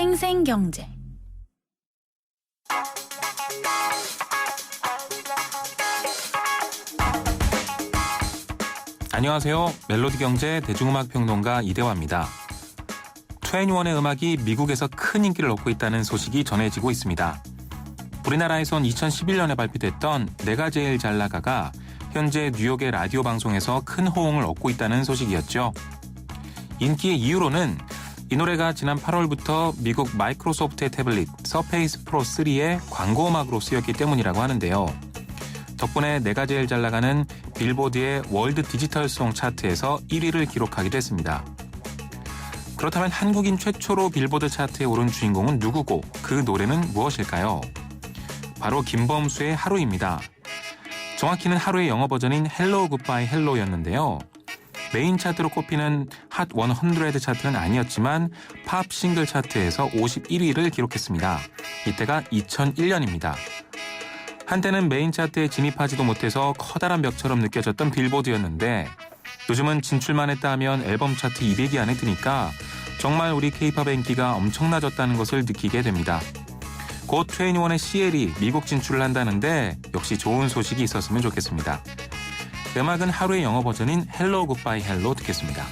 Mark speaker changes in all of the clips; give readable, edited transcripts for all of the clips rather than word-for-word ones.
Speaker 1: 생생경제.
Speaker 2: 안녕하세요. 멜로디 경제 대중음악 평론가 이대화입니다. 2NE1의 음악이 미국에서 큰 인기를 얻고 있다는 소식이 전해지고 있습니다. 우리나라에선 2011년에 발표됐던 내가 제일 잘 나가가 현재 뉴욕의 라디오 방송에서 큰 호응을 얻고 있다는 소식이었죠. 인기의 이유로는 이 노래가 지난 8월부터 미국 마이크로소프트의 태블릿 서페이스 프로 3의 광고 음악으로 쓰였기 때문이라고 하는데요. 덕분에 내가 제일 잘 나가는 빌보드의 월드 디지털 송 차트에서 1위를 기록하기도 했습니다. 그렇다면 한국인 최초로 빌보드 차트에 오른 주인공은 누구고 그 노래는 무엇일까요? 바로 김범수의 하루입니다. 정확히는 하루의 영어 버전인 헬로우 굿바이 헬로우였는데요. 메인 차트로 꼽히는 핫 100 차트는 아니었지만 팝 싱글 차트에서 51위를 기록했습니다. 이때가 2001년입니다. 한때는 메인 차트에 진입하지도 못해서 커다란 벽처럼 느껴졌던 빌보드였는데 요즘은 진출만 했다 하면 앨범 차트 200위 안에 드니까 정말 우리 K-팝의 인기가 엄청나졌다는 것을 느끼게 됩니다. 곧 2NE1의 CL이 미국 진출을 한다는데 역시 좋은 소식이 있었으면 좋겠습니다. 음악은 하루의 영어 버전인 헬로우 굿바이 헬로 듣겠습니다.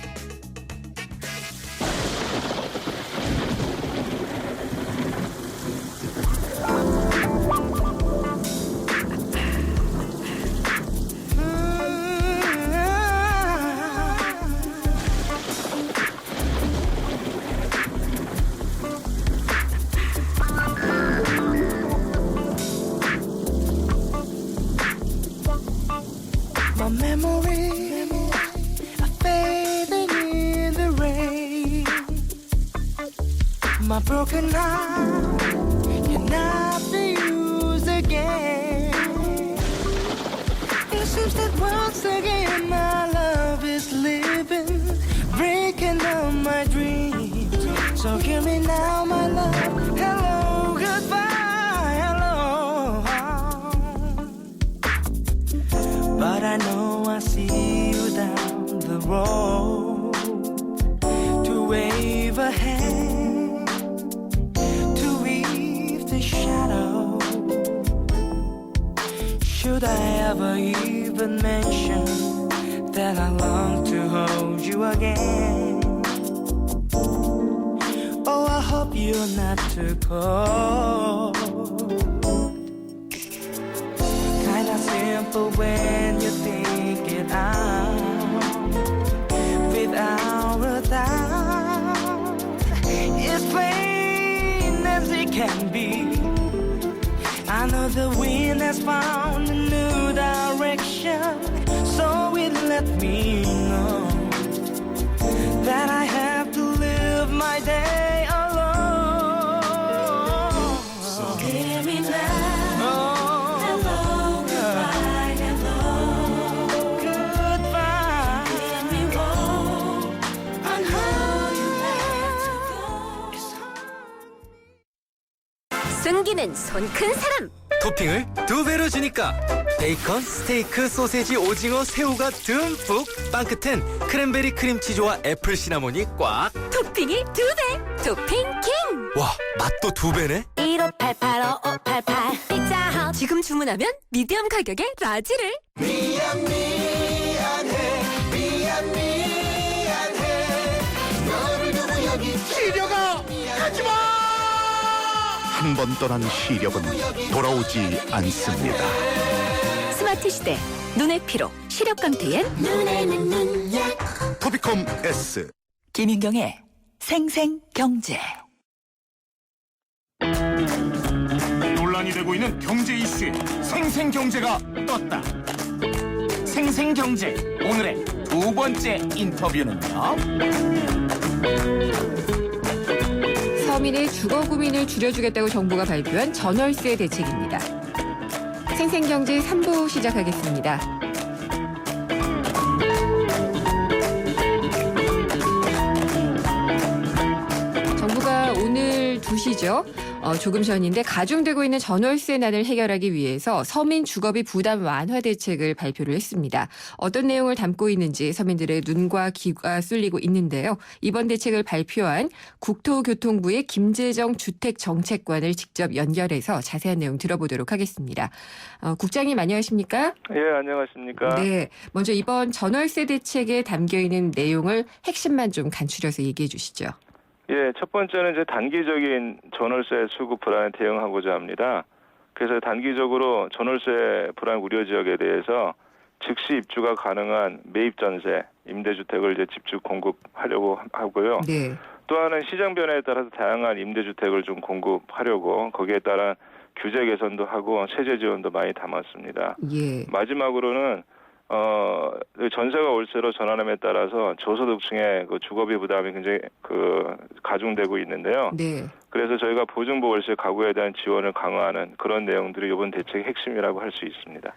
Speaker 3: My memory are fading in the rain. My broken heart cannot be used again. It seems that once again my love is living, breaking up my dreams. So give me now my love. Hello, goodbye, hello. But I know I see you down the road to wave a hand, to weave the shadow. Should I ever even mention that I long to hold you again? Oh, I hope you're not too cold. Simple when you think it out, without a doubt. It's plain as it can be. I know the wind has found a new direction, so it let me know that I have to live my day alone. So hear me now.
Speaker 4: 숨기는 손 큰 사람.
Speaker 5: 토핑을 2배로 주니까 베이컨, 스테이크, 소세지, 오징어, 새우가 듬뿍. 빵 끝엔 크랜베리 크림치즈와 애플 시나몬이 꽉.
Speaker 4: 토핑이 2배. 토핑 킹.
Speaker 5: 와, 맛도 2배네.
Speaker 4: 1588-5588 피자헛. 지금 주문하면 미디엄 가격에 라지를.
Speaker 3: 미안해. 너를 두고 여기
Speaker 6: 시려가 가지마! 한 번 떠난 시력은 돌아오지 않습니다.
Speaker 4: 스마트 시대 눈의 피로 시력 강퇴엔
Speaker 3: 눈에는 눈약.
Speaker 6: 토비콤 S.
Speaker 7: 김윤경의 생생경제.
Speaker 8: 논란이 되고 있는 경제 이슈에 생생경제가 떴다. 생생경제 오늘의 두 번째 인터뷰는요.
Speaker 9: 서민의 주거 고민을 줄여주겠다고 정부가 발표한 전월세 대책입니다. 생생경제 3부 시작하겠습니다. 정부가 오늘 2시죠. 조금 전인데 가중되고 있는 전월세난을 해결하기 위해서 서민 주거비 부담 완화 대책을 발표를 했습니다. 어떤 내용을 담고 있는지 서민들의 눈과 귀가 쏠리고 있는데요. 이번 대책을 발표한 국토교통부의 김재정 주택정책관을 직접 연결해서 자세한 내용 들어보도록 하겠습니다. 국장님 안녕하십니까?
Speaker 1: 예, 안녕하십니까?
Speaker 9: 네, 먼저 이번 전월세 대책에 담겨있는 내용을 핵심만 좀 간추려서 얘기해 주시죠.
Speaker 1: 예, 첫 번째는 이제 단기적인 전월세 수급 불안에 대응하고자 합니다. 그래서 단기적으로 전월세 불안 우려 지역에 대해서 즉시 입주가 가능한 매입 전세, 임대주택을 이제 집중 공급하려고 하고요.
Speaker 9: 네.
Speaker 1: 또 하나는 시장 변화에 따라서 다양한 임대주택을 좀 공급하려고 거기에 따라 규제 개선도 하고 세제 지원도 많이 담았습니다.
Speaker 9: 예.
Speaker 1: 마지막으로는 전세가 월세로 전환함에 따라서 저소득층의 그 주거비 부담이 굉장히 가중되고 있는데요.
Speaker 9: 네.
Speaker 1: 그래서 저희가 보증부 월세 가구에 대한 지원을 강화하는 그런 내용들이 이번 대책의 핵심이라고 할 수 있습니다.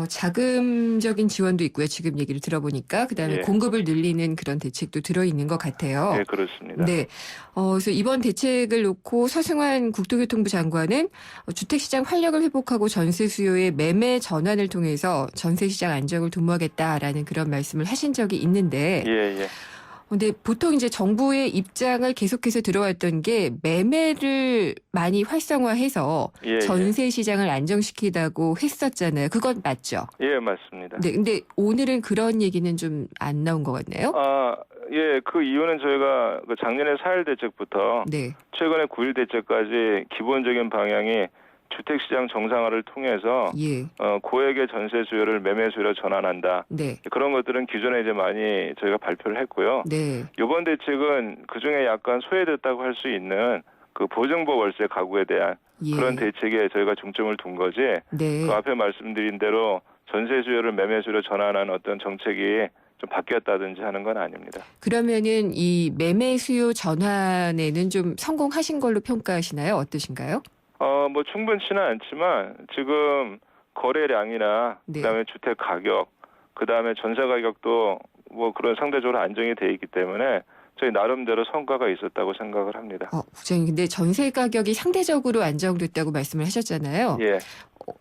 Speaker 9: 자금적인 지원도 있고요. 지금 얘기를 들어보니까 그다음에
Speaker 1: 예.
Speaker 9: 공급을 늘리는 그런 대책도 들어있는 것 같아요.
Speaker 1: 네, 그렇습니다.
Speaker 9: 네. 그래서 이번 대책을 놓고 서승환 국토교통부 장관은 주택시장 활력을 회복하고 전세 수요의 매매 전환을 통해서 전세시장 안정을 도모하겠다라는 그런 말씀을 하신 적이 있는데
Speaker 1: 예.
Speaker 9: 근데 보통 이제 정부의 입장을 계속해서 들어왔던 게 매매를 많이 활성화해서
Speaker 1: 예.
Speaker 9: 전세 시장을 안정시키다고 했었잖아요. 그건 맞죠?
Speaker 1: 예, 맞습니다.
Speaker 9: 네, 근데 오늘은 그런 얘기는 좀 안 나온 것 같네요.
Speaker 1: 예, 그 이유는 저희가 그 작년에 4.1 대책부터
Speaker 9: 네,
Speaker 1: 최근에 9.1 대책까지 기본적인 방향이 주택시장 정상화를 통해서
Speaker 9: 예,
Speaker 1: 고액의 전세 수요를 매매 수요로 전환한다.
Speaker 9: 네,
Speaker 1: 그런 것들은 기존에 이제 많이 저희가 발표를 했고요.
Speaker 9: 네,
Speaker 1: 이번 대책은 그 중에 약간 소외됐다고 할 수 있는 그 보증부 월세 가구에 대한
Speaker 9: 예,
Speaker 1: 그런 대책에 저희가 중점을 둔 거지.
Speaker 9: 네.
Speaker 1: 그 앞에 말씀드린 대로 전세 수요를 매매 수요로 전환하는 어떤 정책이 좀 바뀌었다든지 하는 건 아닙니다.
Speaker 9: 그러면은 이 매매 수요 전환에는 좀 성공하신 걸로 평가하시나요? 어떠신가요?
Speaker 1: 뭐 충분치는 않지만 지금 거래량이나
Speaker 9: 네.
Speaker 1: 그다음에 주택 가격, 그다음에 전세 가격도 뭐 그런 상대적으로 안정이 돼 있기 때문에 저희 나름대로 성과가 있었다고 생각을 합니다.
Speaker 9: 국장님, 근데 전세 가격이 상대적으로 안정됐다고 말씀을 하셨잖아요.
Speaker 1: 예.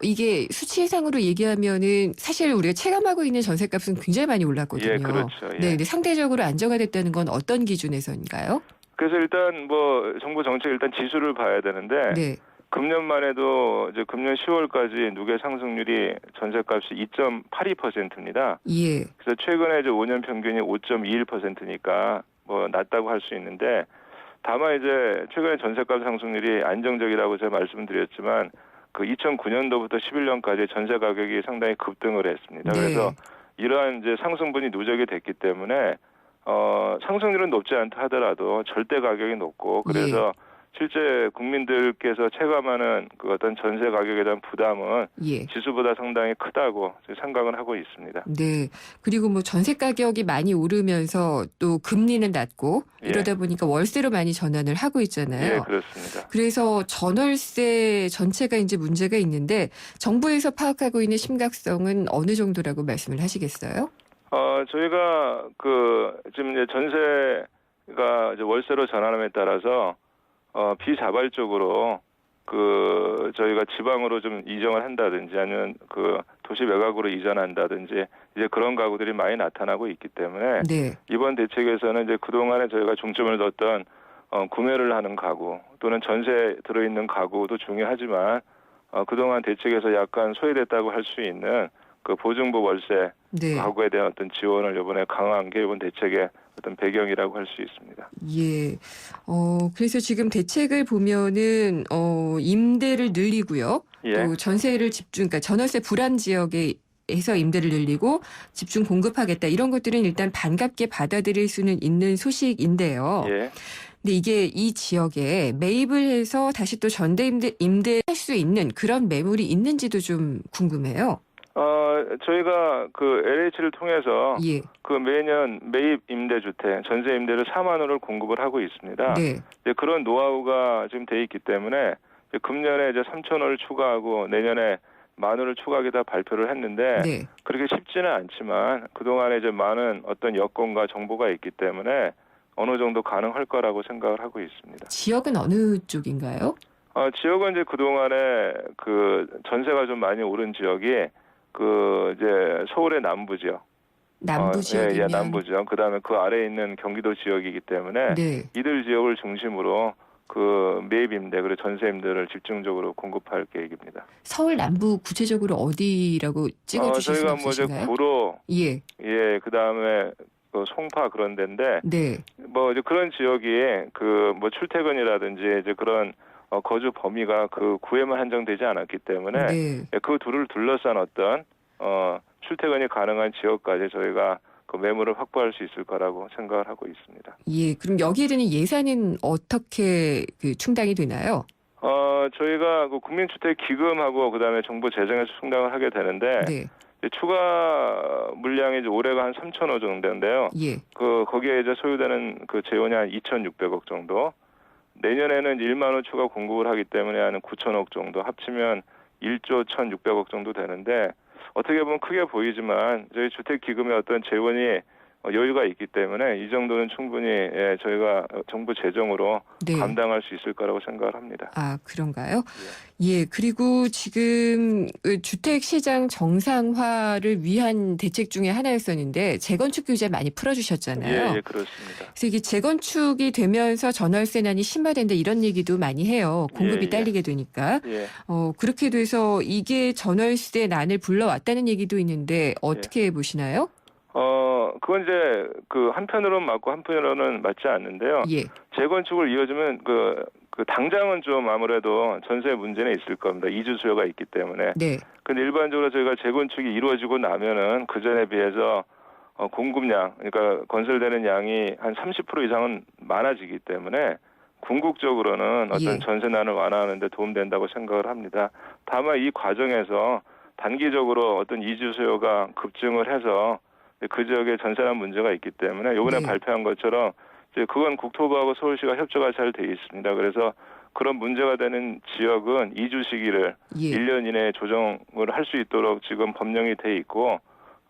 Speaker 9: 이게 수치상으로 얘기하면은 사실 우리가 체감하고 있는 전세값은 굉장히 많이 올랐거든요.
Speaker 1: 예, 그렇죠. 예.
Speaker 9: 네, 근데 상대적으로 안정화 됐다는 건 어떤 기준에서인가요?
Speaker 1: 그래서 일단 뭐 정부 정책 일단 지수를 봐야 되는데
Speaker 9: 네,
Speaker 1: 금년만 해도 이제 금년 10월까지 누계 상승률이 전세값이 2.82%입니다.
Speaker 9: 예,
Speaker 1: 그래서 최근에 이제 5년 평균이 5.21%니까 뭐 낮다고 할 수 있는데 다만 이제 최근에 전세값 상승률이 안정적이라고 제가 말씀드렸지만 그 2009년도부터 11년까지 전세 가격이 상당히 급등을 했습니다.
Speaker 9: 네.
Speaker 1: 그래서 이러한 이제 상승분이 누적이 됐기 때문에 상승률은 높지 않다 하더라도 절대 가격이 높고 그래서 실제 국민들께서 체감하는 그 어떤 전세 가격에 대한 부담은
Speaker 9: 예.
Speaker 1: 지수보다 상당히 크다고 생각을 하고 있습니다.
Speaker 9: 네. 그리고 뭐 전세 가격이 많이 오르면서 또 금리는 낮고 이러다 보니까 월세로 많이 전환을 하고 있잖아요.
Speaker 1: 예, 그렇습니다.
Speaker 9: 그래서 전월세 전체가 이제 문제가 있는데 정부에서 파악하고 있는 심각성은 어느 정도라고 말씀을 하시겠어요?
Speaker 1: 저희가 지금 이제 전세가 이제 월세로 전환함에 따라서 비자발적으로 저희가 지방으로 좀 이정을 한다든지 아니면 도시 외곽으로 이전한다든지 이제 그런 가구들이 많이 나타나고 있기 때문에
Speaker 9: 네.
Speaker 1: 이번 대책에서는 이제 그동안에 저희가 중점을 뒀던 구매를 하는 가구 또는 전세 들어있는 가구도 중요하지만 그동안 대책에서 약간 소외됐다고 할 수 있는 그 보증부 월세
Speaker 9: 네.
Speaker 1: 가구에 대한 어떤 지원을 이번에 강화한 게 이번 대책의 어떤 배경이라고 할 수 있습니다.
Speaker 9: 예. 그래서 지금 대책을 보면은 임대를 늘리고요.
Speaker 1: 예.
Speaker 9: 또 전세를 그러니까 전월세 불안 지역에 해서 임대를 늘리고 집중 공급하겠다. 이런 것들은 일단 반갑게 받아들일 수는 있는 소식인데요.
Speaker 1: 예.
Speaker 9: 근데 이게 이 지역에 매입을 해서 다시 또 전대 임대할 수 있는 그런 매물이 있는지도 좀 궁금해요.
Speaker 1: 저희가 LH를 통해서
Speaker 9: 예.
Speaker 1: 매년 매입 임대주택, 전세 임대를 4만 원을 공급을 하고 있습니다.
Speaker 9: 네.
Speaker 1: 이제 그런 노하우가 지금 돼 있기 때문에 이제 금년에 이제 3천 원을 추가하고 내년에 만 원을 추가하겠다 발표를 했는데
Speaker 9: 네.
Speaker 1: 그렇게 쉽지는 않지만 그동안에 이제 많은 어떤 여건과 정보가 있기 때문에 어느 정도 가능할 거라고 생각을 하고 있습니다.
Speaker 9: 지역은 어느 쪽인가요?
Speaker 1: 지역은 이제 그동안에 그 전세가 좀 많이 오른 지역이 그 이제 서울의 남부 지역.
Speaker 9: 남부 지역이면
Speaker 1: 남부 지역. 그다음에 그 아래에 있는 경기도 지역이기 때문에
Speaker 9: 네.
Speaker 1: 이들 지역을 중심으로 그 매입 임대 그리고 전세 임대를 집중적으로 공급할 계획입니다.
Speaker 9: 서울 남부 구체적으로 어디라고 찍어주실 수
Speaker 1: 저희가 뭐 이제
Speaker 9: 없으신가요?
Speaker 1: 구로,
Speaker 9: 예,
Speaker 1: 그다음에 그 송파 그런 데인데
Speaker 9: 네,
Speaker 1: 뭐 이제 그런 지역이 그 뭐 출퇴근이라든지 이제 그런 거주 범위가 그 구에만 한정되지 않았기 때문에
Speaker 9: 네.
Speaker 1: 그 둘을 둘러싼 어떤 출퇴근이 가능한 지역까지 저희가 그 매물을 확보할 수 있을 거라고 생각을 하고 있습니다.
Speaker 9: 예, 그럼 여기에 드는 예산은 어떻게 그 충당이 되나요?
Speaker 1: 저희가 그 국민주택기금하고 그다음에 정부 재정에서 충당을 하게 되는데
Speaker 9: 네,
Speaker 1: 이제 추가 물량이 이제 올해가 한 3,000호 정도인데요.
Speaker 9: 예,
Speaker 1: 거기에 이제 소요되는 그 재원이 한 2,600억 정도. 내년에는 1만 호 추가 공급을 하기 때문에 한 9,000억 정도 합치면 1조 1,600억 정도 되는데 어떻게 보면 크게 보이지만 저희 주택기금의 어떤 재원이 여유가 있기 때문에 이 정도는 충분히 저희가 정부 재정으로
Speaker 9: 네.
Speaker 1: 감당할 수 있을 거라고 생각을 합니다.
Speaker 9: 아, 그런가요? 예, 그리고 지금 주택시장 정상화를 위한 대책 중에 하나였었는데 재건축 규제 많이 풀어주셨잖아요.
Speaker 1: 예, 그렇습니다.
Speaker 9: 그래서 이게 재건축이 되면서 전월세난이 심화된다 이런 얘기도 많이 해요. 공급이
Speaker 1: 예.
Speaker 9: 딸리게 되니까.
Speaker 1: 예.
Speaker 9: 그렇게 돼서 이게 전월세 난을 불러왔다는 얘기도 있는데 어떻게 보시나요?
Speaker 1: 그건 이제 그 한편으로는 맞고 한편으로는 맞지 않는데요.
Speaker 9: 예.
Speaker 1: 재건축을 이어지면 그 당장은 좀 아무래도 전세 문제는 있을 겁니다. 이주 수요가 있기 때문에.
Speaker 9: 네.
Speaker 1: 근데 일반적으로 저희가 재건축이 이루어지고 나면은 그 전에 비해서 공급량, 그러니까 건설되는 양이 한 30% 이상은 많아지기 때문에 궁극적으로는 어떤
Speaker 9: 예.
Speaker 1: 전세난을 완화하는 데 도움된다고 생각을 합니다. 다만 이 과정에서 단기적으로 어떤 이주 수요가 급증을 해서 그 지역에 전세난 문제가 있기 때문에 이번에
Speaker 9: 네.
Speaker 1: 발표한 것처럼 이제 그건 국토부하고 서울시가 협조가 잘 돼 있습니다. 그래서 그런 문제가 되는 지역은 이주 시기를
Speaker 9: 예.
Speaker 1: 1년 이내에 조정을 할 수 있도록 지금 법령이 돼 있고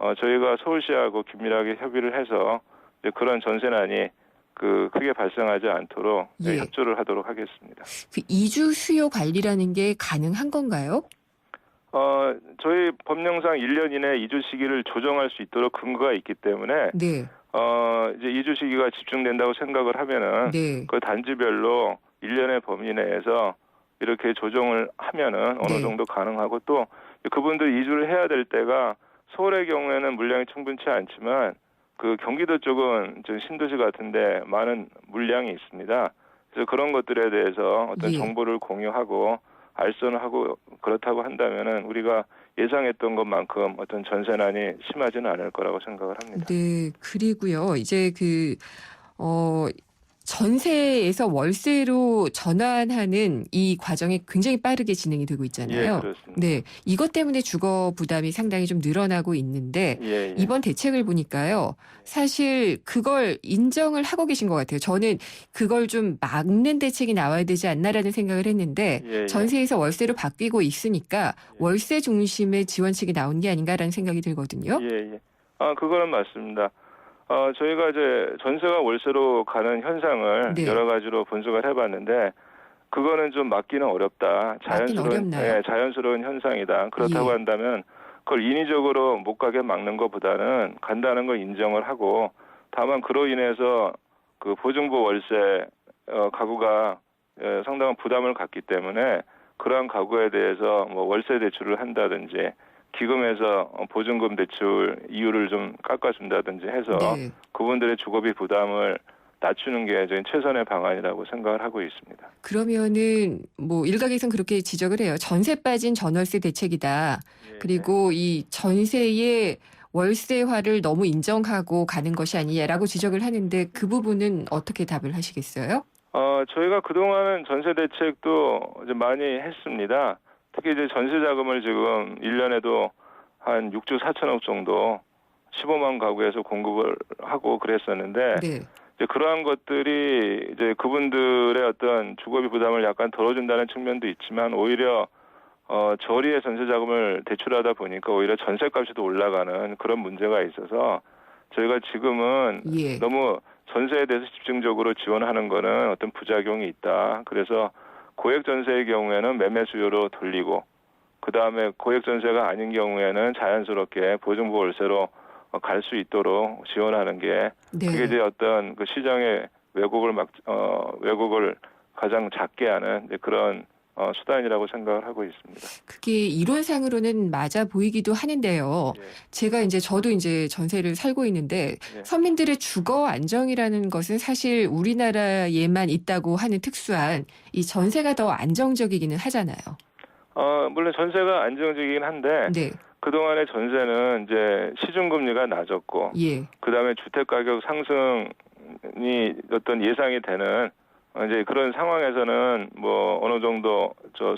Speaker 1: 저희가 서울시하고 긴밀하게 협의를 해서 이제 그런 전세난이 크게 발생하지 않도록
Speaker 9: 예.
Speaker 1: 협조를 하도록 하겠습니다.
Speaker 9: 그 이주 수요 관리라는 게 가능한 건가요?
Speaker 1: 저희 법령상 1년 이내 이주 시기를 조정할 수 있도록 근거가 있기 때문에
Speaker 9: 네.
Speaker 1: 이제 이주 시기가 집중된다고 생각을 하면은
Speaker 9: 네.
Speaker 1: 그 단지별로 1년의 범위 내에서 이렇게 조정을 하면은 어느
Speaker 9: 네.
Speaker 1: 정도 가능하고 또 그분들 이주를 해야 될 때가 서울의 경우에는 물량이 충분치 않지만 그 경기도 쪽은 좀 신도시 같은데 많은 물량이 있습니다. 그래서 그런 것들에 대해서 어떤
Speaker 9: 예.
Speaker 1: 정보를 공유하고 알선을 하고 그렇다고 한다면은 우리가 예상했던 것만큼 어떤 전세난이 심하지는 않을 거라고 생각을 합니다.
Speaker 9: 네. 그리고요. 이제 전세에서 월세로 전환하는 이 과정이 굉장히 빠르게 진행이 되고 있잖아요.
Speaker 1: 예, 그렇습니다.
Speaker 9: 네. 이것 때문에 주거 부담이 상당히 좀 늘어나고 있는데
Speaker 1: 예.
Speaker 9: 이번 대책을 보니까요. 사실 그걸 인정을 하고 계신 것 같아요. 저는 그걸 좀 막는 대책이 나와야 되지 않나라는 생각을 했는데
Speaker 1: 예.
Speaker 9: 전세에서 월세로 바뀌고 있으니까 월세 중심의 지원책이 나온 게 아닌가라는 생각이 들거든요.
Speaker 1: 예. 그거는 맞습니다. 저희가 이제 전세가 월세로 가는 현상을
Speaker 9: 네.
Speaker 1: 여러 가지로 분석을 해봤는데 그거는 좀 막기는 어렵다.
Speaker 9: 막기는 어렵나요?
Speaker 1: 자연스러운 현상이다. 그렇다고
Speaker 9: 예.
Speaker 1: 한다면 그걸 인위적으로 못 가게 막는 것보다는 간다는 걸 인정을 하고 다만 그로 인해서 그 보증부 월세 가구가 상당한 부담을 갖기 때문에 그러한 가구에 대해서 뭐 월세 대출을 한다든지 기금에서 보증금 대출 이율을 좀 깎아준다든지 해서
Speaker 9: 네.
Speaker 1: 그분들의 주거비 부담을 낮추는 게 저희 최선의 방안이라고 생각을 하고 있습니다.
Speaker 9: 그러면은 뭐 일각에서는 그렇게 지적을 해요. 전세 빠진 전월세 대책이다. 그리고 이 전세의 월세화를 너무 인정하고 가는 것이 아니냐라고 지적을 하는데 그 부분은 어떻게 답을 하시겠어요?
Speaker 1: 저희가 그동안은 전세 대책도 이제 많이 했습니다. 특히 이제 전세 자금을 지금 1년에도 한 6조 4천억 정도 15만 가구에서 공급을 하고 그랬었는데
Speaker 9: 네.
Speaker 1: 이제 그러한 것들이 이제 그분들의 어떤 주거비 부담을 약간 덜어준다는 측면도 있지만 오히려 저리의 전세 자금을 대출하다 보니까 오히려 전세값이 더 올라가는 그런 문제가 있어서 저희가 지금은
Speaker 9: 예.
Speaker 1: 너무 전세에 대해서 집중적으로 지원하는 거는 어떤 부작용이 있다. 그래서 고액 전세의 경우에는 매매 수요로 돌리고 그 다음에 고액 전세가 아닌 경우에는 자연스럽게 보증부 월세로 갈 수 있도록 지원하는 게
Speaker 9: 네.
Speaker 1: 그게 이제 어떤 그 시장의 왜곡을 가장 작게 하는 이제 그런 수단이라고 생각을 하고 있습니다.
Speaker 9: 그게 이론상으로는 맞아 보이기도 하는데요.
Speaker 1: 예.
Speaker 9: 제가 저도 전세를 살고 있는데
Speaker 1: 예.
Speaker 9: 서민들의 주거 안정이라는 것은 사실 우리나라에만 있다고 하는 특수한 이 전세가 더 안정적이기는 하잖아요.
Speaker 1: 물론 전세가 안정적이긴 한데
Speaker 9: 네.
Speaker 1: 그동안의 전세는 이제 시중금리가 낮았고
Speaker 9: 예.
Speaker 1: 그다음에 주택 가격 상승이 어떤 예상이 되는 이제 그런 상황에서는 뭐 어느 정도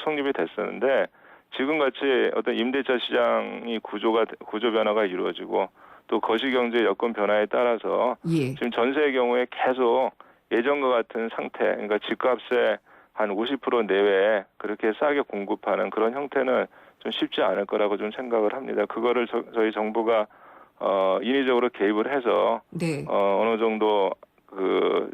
Speaker 1: 성립이 됐었는데 지금 같이 어떤 임대차 시장이 구조 변화가 이루어지고 또 거시경제 여건 변화에 따라서
Speaker 9: 예.
Speaker 1: 지금 전세의 경우에 계속 예전과 같은 상태, 그러니까 집값의 한 50% 내외에 그렇게 싸게 공급하는 그런 형태는 좀 쉽지 않을 거라고 좀 생각을 합니다. 그거를 저희 정부가 인위적으로 개입을 해서
Speaker 9: 네.
Speaker 1: 어느 정도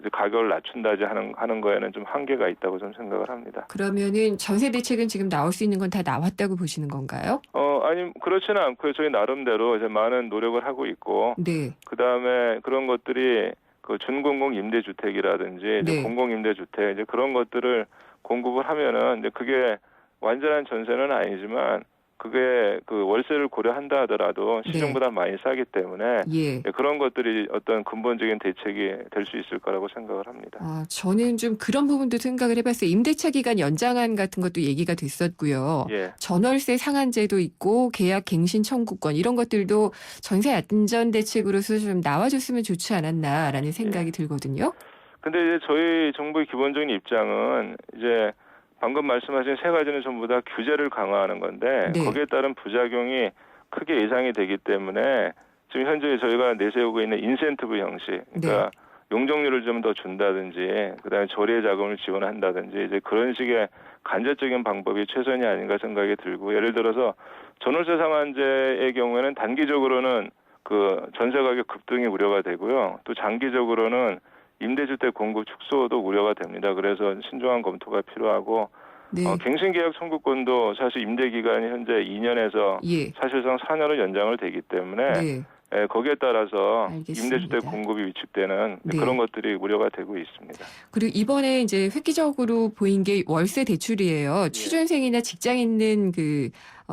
Speaker 1: 이제 가격을 낮춘다지 하는 거에는 좀 한계가 있다고 좀 생각을 합니다.
Speaker 9: 그러면은 전세 대책은 지금 나올 수 있는 건 다 나왔다고 보시는 건가요?
Speaker 1: 아니 그렇지는 않고요. 저희 나름대로 이제 많은 노력을 하고 있고
Speaker 9: 네.
Speaker 1: 그다음에 그런 것들이 그 준공공 임대주택이라든지 이제
Speaker 9: 네.
Speaker 1: 공공 임대주택 이제 그런 것들을 공급을 하면은 이제 그게 완전한 전세는 아니지만 그게 그 월세를 고려한다 하더라도 시중보다 많이 싸기 때문에
Speaker 9: 예.
Speaker 1: 그런 것들이 어떤 근본적인 대책이 될 수 있을 거라고 생각을 합니다.
Speaker 9: 저는 좀 그런 부분도 생각을 해봤어요. 임대차 기간 연장안 같은 것도 얘기가 됐었고요.
Speaker 1: 예.
Speaker 9: 전월세 상한제도 있고 계약 갱신 청구권 이런 것들도 전세 안전 대책으로서 좀 나와줬으면 좋지 않았나라는 생각이 들거든요.
Speaker 1: 근데 이제 저희 정부의 기본적인 입장은 이제 방금 말씀하신 세 가지는 전부 다 규제를 강화하는 건데
Speaker 9: 네.
Speaker 1: 거기에 따른 부작용이 크게 예상이 되기 때문에 지금 현재 저희가 내세우고 있는 인센티브 형식, 그러니까 용적률을 좀 더 준다든지 그다음에 조례 자금을 지원한다든지 이제 그런 식의 간접적인 방법이 최선이 아닌가 생각이 들고 예를 들어서 전월세 상한제의 경우에는 단기적으로는 그 전세 가격 급등이 우려가 되고요. 또 장기적으로는 임대주택 공급 축소도 우려가 됩니다. 그래서 신중한 검토가 필요하고
Speaker 9: 네.
Speaker 1: 갱신계약 청구권도 사실 임대기간이 현재 2년에서
Speaker 9: 예.
Speaker 1: 사실상 4년으로 연장을 되기 때문에
Speaker 9: 네.
Speaker 1: 거기에 따라서
Speaker 9: 알겠습니다.
Speaker 1: 임대주택 공급이 위축되는
Speaker 9: 네.
Speaker 1: 그런 것들이 우려가 되고 있습니다.
Speaker 9: 그리고 이번에 이제 획기적으로 보인 게 월세 대출이에요. 취준생이나 직장 있는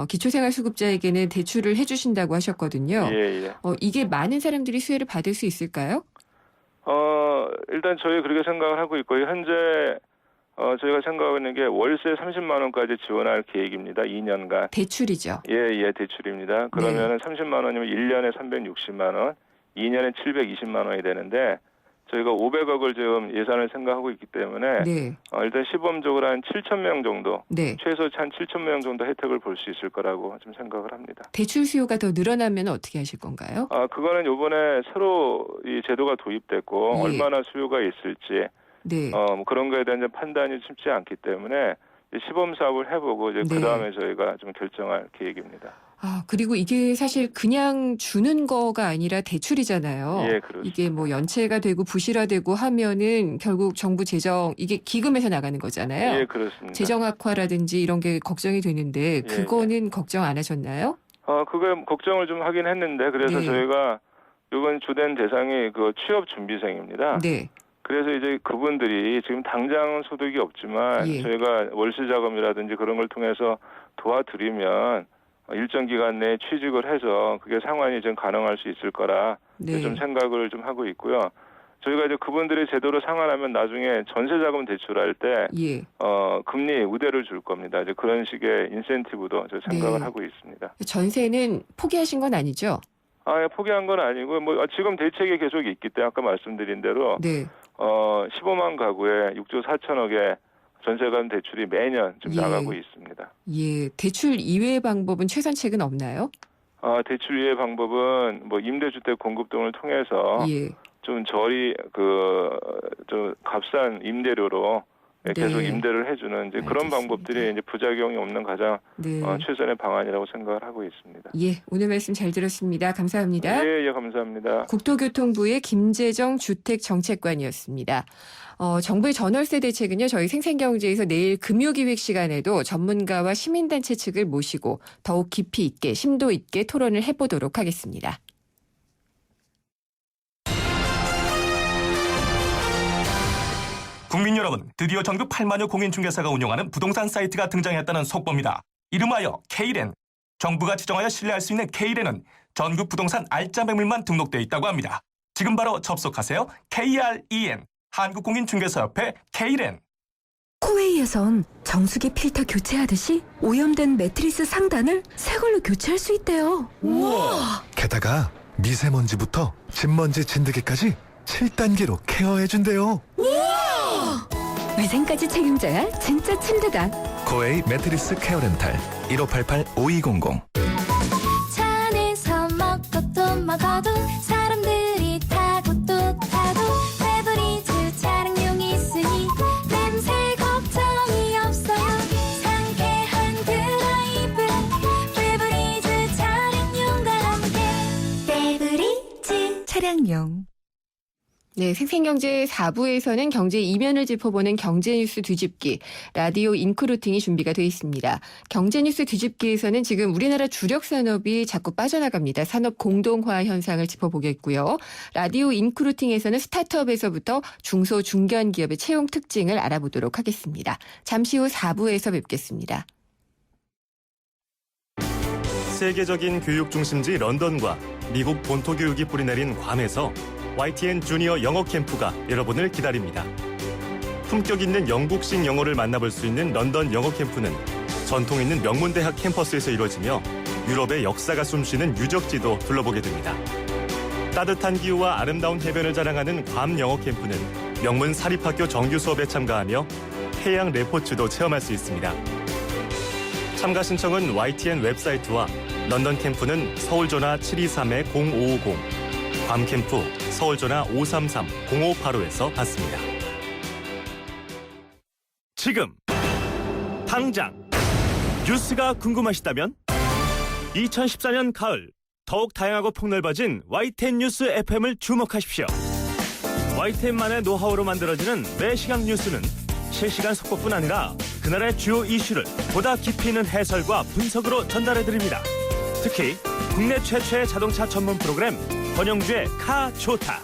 Speaker 9: 기초생활수급자에게는 대출을 해주신다고 하셨거든요.
Speaker 1: 예.
Speaker 9: 이게 많은 사람들이 수혜를 받을 수 있을까요?
Speaker 1: 일단 저희 그렇게 생각을 하고 있고요. 현재 저희가 생각하고 있는 게 월세 30만 원까지 지원할 계획입니다. 2년간.
Speaker 9: 대출이죠.
Speaker 1: 예, 대출입니다. 그러면은 30만 원이면 1년에 360만 원, 2년에 720만 원이 되는데 저희가 500억을 지금 예산을 생각하고 있기 때문에
Speaker 9: 네.
Speaker 1: 일단 시범적으로 한 7천 명 정도,
Speaker 9: 네.
Speaker 1: 최소 한 7천 명 정도 혜택을 볼 수 있을 거라고 좀 생각을 합니다.
Speaker 9: 대출 수요가 더 늘어나면 어떻게 하실 건가요?
Speaker 1: 그거는 이번에 새로 이 제도가 도입됐고
Speaker 9: 예.
Speaker 1: 얼마나 수요가 있을지
Speaker 9: 네.
Speaker 1: 그런 거에 대한 판단이 쉽지 않기 때문에 시범 사업을 해보고 이제
Speaker 9: 네.
Speaker 1: 그 다음에 저희가 좀 결정할 계획입니다.
Speaker 9: 그리고 이게 사실 그냥 주는 거가 아니라 대출이잖아요.
Speaker 1: 예, 그렇습니다.
Speaker 9: 이게 뭐 연체가 되고 부실화되고 하면은 결국 정부 재정 이게 기금에서 나가는 거잖아요.
Speaker 1: 예, 그렇습니다.
Speaker 9: 재정 악화라든지 이런 게 걱정이 되는데
Speaker 1: 예,
Speaker 9: 그거는 걱정 안 하셨나요?
Speaker 1: 그거 걱정을 좀 하긴 했는데 그래서
Speaker 9: 네.
Speaker 1: 저희가 이번 주된 대상이 그 취업 준비생입니다.
Speaker 9: 네.
Speaker 1: 그래서 이제 그분들이 지금 당장 소득이 없지만
Speaker 9: 예.
Speaker 1: 저희가 월세 자금이라든지 그런 걸 통해서 도와드리면 일정 기간 내에 취직을 해서 그게 상환이 좀 가능할 수 있을 거라
Speaker 9: 네.
Speaker 1: 좀 생각을 좀 하고 있고요. 저희가 이제 그분들이 제대로 상환하면 나중에 전세 자금 대출할 때
Speaker 9: 예.
Speaker 1: 금리 우대를 줄 겁니다. 이제 그런 식의 인센티브도 저 생각을
Speaker 9: 네.
Speaker 1: 하고 있습니다.
Speaker 9: 전세는 포기하신 건 아니죠?
Speaker 1: 포기한 건 아니고 지금 대책이 계속 있기 때문에 아까 말씀드린 대로
Speaker 9: 네.
Speaker 1: 15만 가구에 6조 4천억의 전세관 대출이 매년 좀
Speaker 9: 예.
Speaker 1: 나가고 있습니다.
Speaker 9: 예. 대출 이외의 방법은 최선책은 없나요?
Speaker 1: 대출 이외의 방법은 임대주택 공급 등을 통해서
Speaker 9: 예.
Speaker 1: 좀 값싼 임대료로 계속
Speaker 9: 네.
Speaker 1: 임대를 해주는 이제 그런
Speaker 9: 알겠습니다.
Speaker 1: 방법들이 이제 부작용이 없는 가장
Speaker 9: 네.
Speaker 1: 최선의 방안이라고 생각을 하고 있습니다.
Speaker 9: 예, 오늘 말씀 잘 들었습니다. 감사합니다.
Speaker 1: 예, 감사합니다.
Speaker 9: 국토교통부의 김재정 주택정책관이었습니다. 정부의 전월세 대책은요, 저희 생생경제에서 내일 금요기획 시간에도 전문가와 시민단체 측을 모시고 더욱 깊이 있게, 심도 있게 토론을 해보도록 하겠습니다.
Speaker 10: 국민 여러분, 드디어 전국 8만여 공인중개사가 운영하는 부동산 사이트가 등장했다는 속보입니다. 이름하여 K렌. 정부가 지정하여 신뢰할 수 있는 K렌은 전국 부동산 알짜 매물만 등록되어 있다고 합니다. 지금 바로 접속하세요. KREN, 한국공인중개사협회 K렌.
Speaker 4: 코웨이에선 정수기 필터 교체하듯이 오염된 매트리스 상단을 새 걸로 교체할 수 있대요. 우와!
Speaker 6: 게다가 미세먼지부터 진먼지 진드기까지 7단계로 케어해준대요.
Speaker 4: 위생까지 책임져야 진짜 침대다.
Speaker 6: 코웨이 매트리스 케어 렌탈 1588-5200.
Speaker 11: 차 안에서 먹고 또 먹어도 사람들이 타고 또 타도 페브리즈 차량용이 있으니 냄새 걱정이 없어요. 상쾌한 드라이브 페브리즈 차량용과 함께 페브리즈
Speaker 4: 차량용.
Speaker 9: 네, 생생경제 4부에서는 경제 이면을 짚어보는 경제뉴스 뒤집기, 라디오 인크루팅이 준비가 되어 있습니다. 경제뉴스 뒤집기에서는 지금 우리나라 주력 산업이 자꾸 빠져나갑니다. 산업 공동화 현상을 짚어보겠고요. 라디오 인크루팅에서는 스타트업에서부터 중소 중견 기업의 채용 특징을 알아보도록 하겠습니다. 잠시 후 4부에서 뵙겠습니다.
Speaker 12: 세계적인 교육 중심지 런던과 미국 본토 교육이 뿌리내린 괌에서 YTN 주니어 영어 캠프가 여러분을 기다립니다. 품격 있는 영국식 영어를 만나볼 수 있는 런던 영어 캠프는 전통 있는 명문대학 캠퍼스에서 이루어지며 유럽의 역사가 숨쉬는 유적지도 둘러보게 됩니다. 따뜻한 기후와 아름다운 해변을 자랑하는 괌 영어 캠프는 명문 사립학교 정규 수업에 참가하며 해양 레포츠도 체험할 수 있습니다. 참가 신청은 YTN 웹사이트와 런던 캠프는 서울 전화 723-0550, 괌 캠프 서울 전화 533-0585에서 받습니다. 지금 당장 뉴스가 궁금하시다면 2014년 가을 더욱 다양하고 폭넓어진 YTN 뉴스 FM을 주목하십시오. YTN만의 노하우로 만들어지는 매시간 뉴스는 실시간 속보뿐 아니라 그날의 주요 이슈를 보다 깊이 있는 해설과 분석으로 전달해드립니다. 특히 국내 최초의 자동차 전문 프로그램 권영주의 카 좋다,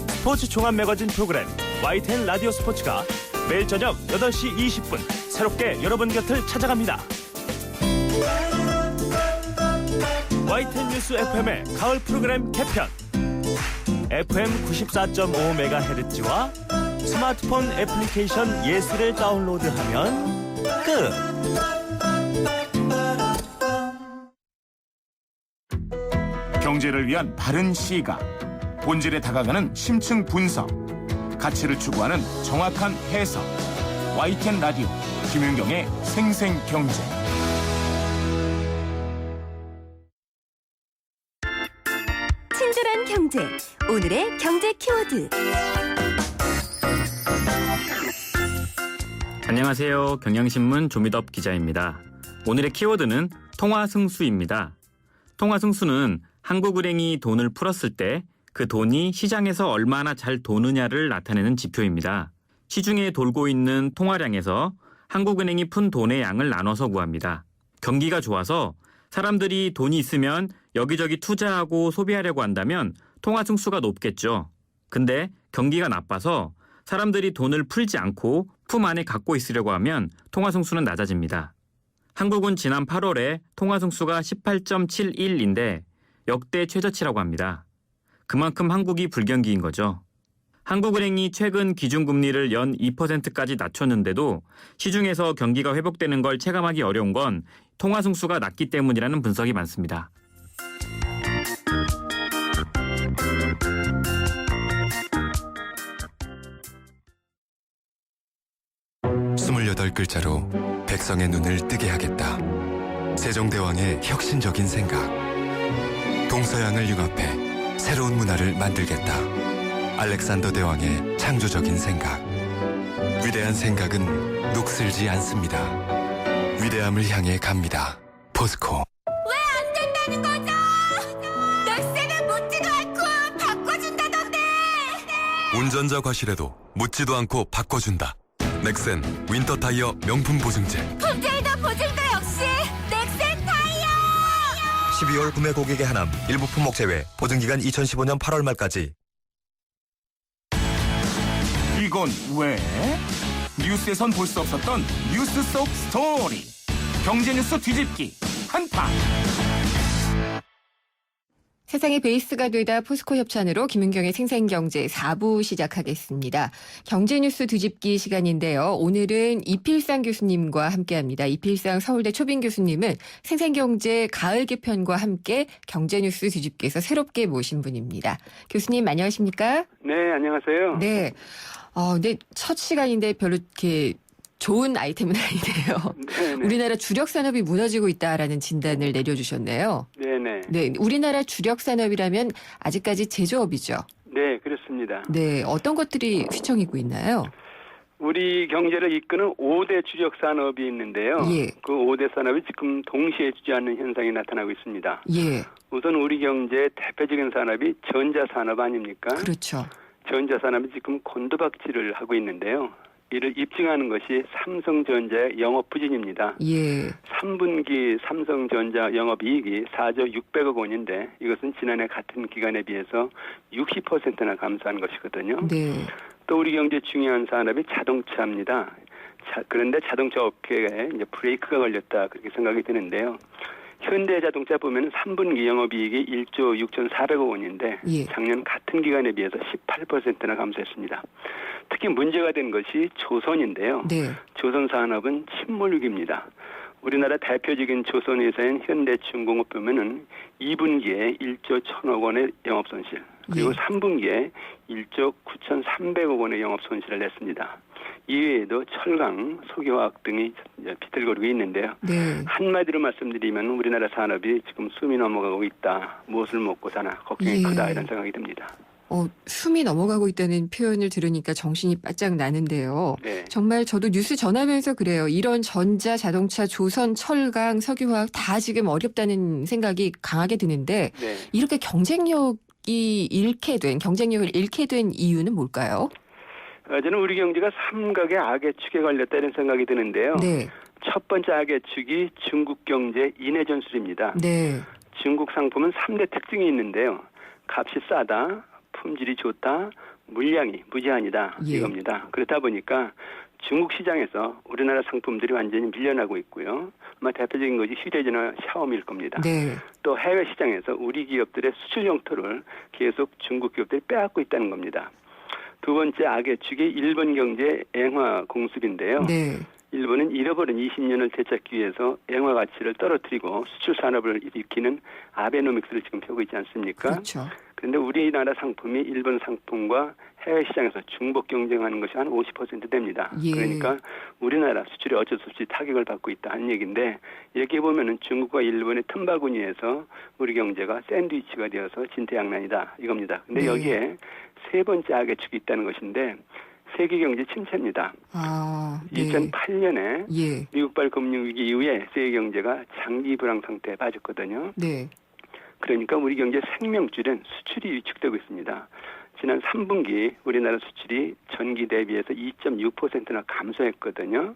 Speaker 12: 스포츠 종합 매거진 프로그램 YTN 라디오 스포츠가 매일 저녁 8시 20분 새롭게 여러분 곁을 찾아갑니다. YTN 뉴스 FM의 가을 프로그램 개편, FM 94.5MHz와 스마트폰 애플리케이션 예스를 다운로드하면 끝!
Speaker 8: 경제를 위한 바른 시각, 본질에 다가가는 심층 분석, 가치를 추구하는 정확한 해석. YTN 라디오 김윤경의 생생경제.
Speaker 4: 친절한 경제, 오늘의 경제 키워드.
Speaker 13: 안녕하세요. 경향신문 조미덕 기자입니다. 오늘의 키워드는 통화승수입니다. 통화승수는 한국은행이 돈을 풀었을 때 그 돈이 시장에서 얼마나 잘 도느냐를 나타내는 지표입니다. 시중에 돌고 있는 통화량에서 한국은행이 푼 돈의 양을 나눠서 구합니다. 경기가 좋아서 사람들이 돈이 있으면 여기저기 투자하고 소비하려고 한다면 통화승수가 높겠죠. 근데 경기가 나빠서 사람들이 돈을 풀지 않고 품 안에 갖고 있으려고 하면 통화승수는 낮아집니다. 한국은 지난 8월에 통화승수가 18.71인데 역대 최저치라고 합니다. 그만큼 한국이 불경기인 거죠. 한국은행이 최근 기준금리를 연 2%까지 낮췄는데도 시중에서 경기가 회복되는 걸 체감하기 어려운 건 통화승수가 낮기 때문이라는 분석이 많습니다.
Speaker 14: 28글자로 백성의 눈을 뜨게 하겠다. 세종대왕의 혁신적인 생각. 동서양을 융합해 새로운 문화를 만들겠다. 알렉산더 대왕의 창조적인 생각. 위대한 생각은 녹슬지 않습니다. 위대함을 향해 갑니다. 포스코.
Speaker 11: 왜 안 된다는 거죠? 넥센은 묻지도 않고 바꿔준다던데.
Speaker 14: 운전자 과실에도 묻지도 않고 바꿔준다. 넥센 윈터 타이어 명품 보증제.
Speaker 11: 품질도 보증도 역시 넥센 타이어.
Speaker 6: 12월 구매 고객의 하남 일부 품목 제외 보증기간 2015년 8월 말까지.
Speaker 8: 이건 왜? 뉴스에선 볼 수 없었던 뉴스 속 스토리. 경제 뉴스 뒤집기 한파.
Speaker 9: 세상의 베이스가 되다 포스코 협찬으로 김은경의 생생경제 4부 시작하겠습니다. 경제뉴스 뒤집기 시간인데요. 오늘은 이필상 교수님과 함께합니다. 이필상 서울대 초빙 교수님은 생생경제 가을 개편과 함께 경제뉴스 뒤집기에서 새롭게 모신 분입니다. 교수님 안녕하십니까?
Speaker 15: 네, 안녕하세요.
Speaker 9: 네. 네, 첫 시간인데 별로 이렇게 좋은 아이템은 아니네요.
Speaker 15: 네네.
Speaker 9: 우리나라 주력 산업이 무너지고 있다라는 진단을 내려주셨네요.
Speaker 15: 네네.
Speaker 9: 네, 우리나라 주력 산업이라면 아직까지 제조업이죠.
Speaker 15: 네, 그렇습니다.
Speaker 9: 네, 어떤 것들이 휘청이고 있나요?
Speaker 15: 우리 경제를 이끄는 5대 주력 산업이 있는데요.
Speaker 9: 예.
Speaker 15: 그 5대 산업이 지금 동시에 주저앉는 현상이 나타나고 있습니다.
Speaker 9: 예.
Speaker 15: 우선 우리 경제의 대표적인 산업이 전자산업 아닙니까?
Speaker 9: 그렇죠.
Speaker 15: 전자산업이 지금 곤두박질을 하고 있는데요. 이를 입증하는 것이 삼성전자의 영업 부진입니다.
Speaker 9: 예.
Speaker 15: 3분기 삼성전자 영업이익이 4조 600억 원인데 이것은 지난해 같은 기간에 비해서 60%나 감소한 것이거든요.
Speaker 9: 네.
Speaker 15: 또 우리 경제 중요한 산업이 자동차입니다. 그런데 자동차 업계에 이제 브레이크가 걸렸다 그렇게 생각이 드는데요. 현대자동차 보면 3분기 영업이익이 1조 6,400억 원인데
Speaker 9: 예.
Speaker 15: 작년 같은 기간에 비해서 18%나 감소했습니다. 특히 문제가 된 것이 조선인데요.
Speaker 9: 네.
Speaker 15: 조선 산업은 침몰 위기입니다. 우리나라 대표적인 조선 회사인 현대중공업 보면은 2분기에 1조 1,000억 원의 영업 손실, 그리고
Speaker 9: 예.
Speaker 15: 3분기에 1조 9,300억 원의 영업 손실을 냈습니다. 이외에도 철강, 석유화학 등이 비틀거리고 있는데요.
Speaker 9: 네.
Speaker 15: 한마디로 말씀드리면 우리나라 산업이 지금 숨이 넘어가고 있다. 무엇을 먹고 사나 걱정이
Speaker 9: 예.
Speaker 15: 크다 이런 생각이 듭니다.
Speaker 9: 숨이 넘어가고 있다는 표현을 들으니까 정신이 바짝 나는데요.
Speaker 15: 네.
Speaker 9: 정말 저도 뉴스 전하면서 그래요. 이런 전자, 자동차, 조선, 철강, 석유화학 다 지금 어렵다는 생각이 강하게 드는데
Speaker 15: 네.
Speaker 9: 이렇게 경쟁력을 잃게 된 이유는 뭘까요?
Speaker 15: 저는 우리 경제가 삼각의 악의 축에 걸렸다 이런 생각이 드는데요.
Speaker 9: 네.
Speaker 15: 첫 번째 악의 축이 중국 경제 인해 전술입니다.
Speaker 9: 네.
Speaker 15: 중국 상품은 3대 특징이 있는데요. 값이 싸다, 품질이 좋다, 물량이 무제한이다
Speaker 9: 예.
Speaker 15: 이겁니다. 그렇다 보니까 중국 시장에서 우리나라 상품들이 완전히 밀려나고 있고요. 아마 대표적인 것이 휴대전화 샤오미일 겁니다.
Speaker 9: 네.
Speaker 15: 또 해외 시장에서 우리 기업들의 수출 영토를 계속 중국 기업들이 빼앗고 있다는 겁니다. 두 번째 악의 축이 일본 경제 앵화 공습인데요.
Speaker 9: 네.
Speaker 15: 일본은 잃어버린 20년을 되찾기 위해서 앵화 가치를 떨어뜨리고 수출 산업을 일으키는 아베노믹스를 지금 펴고 있지 않습니까?
Speaker 9: 그렇죠.
Speaker 15: 그런데 우리나라 상품이 일본 상품과 해외 시장에서 중복 경쟁하는 것이 한 50% 됩니다.
Speaker 9: 예.
Speaker 15: 그러니까 우리나라 수출이 어쩔 수 없이 타격을 받고 있다 하는 얘기인데 이렇게 보면은 중국과 일본의 틈바구니에서 우리 경제가 샌드위치가 되어서 진퇴양난이다 이겁니다. 근데
Speaker 9: 네.
Speaker 15: 여기에 세 번째 악의 축이 있다는 것인데 세계 경제 침체입니다.
Speaker 9: 네.
Speaker 15: 2008년에
Speaker 9: 예.
Speaker 15: 미국발 금융위기 이후에 세계 경제가 장기 불황 상태에 빠졌거든요.
Speaker 9: 네.
Speaker 15: 그러니까 우리 경제 생명줄은 수출이 위축되고 있습니다. 지난 3분기 우리나라 수출이 전기 대비해서 2.6%나 감소했거든요.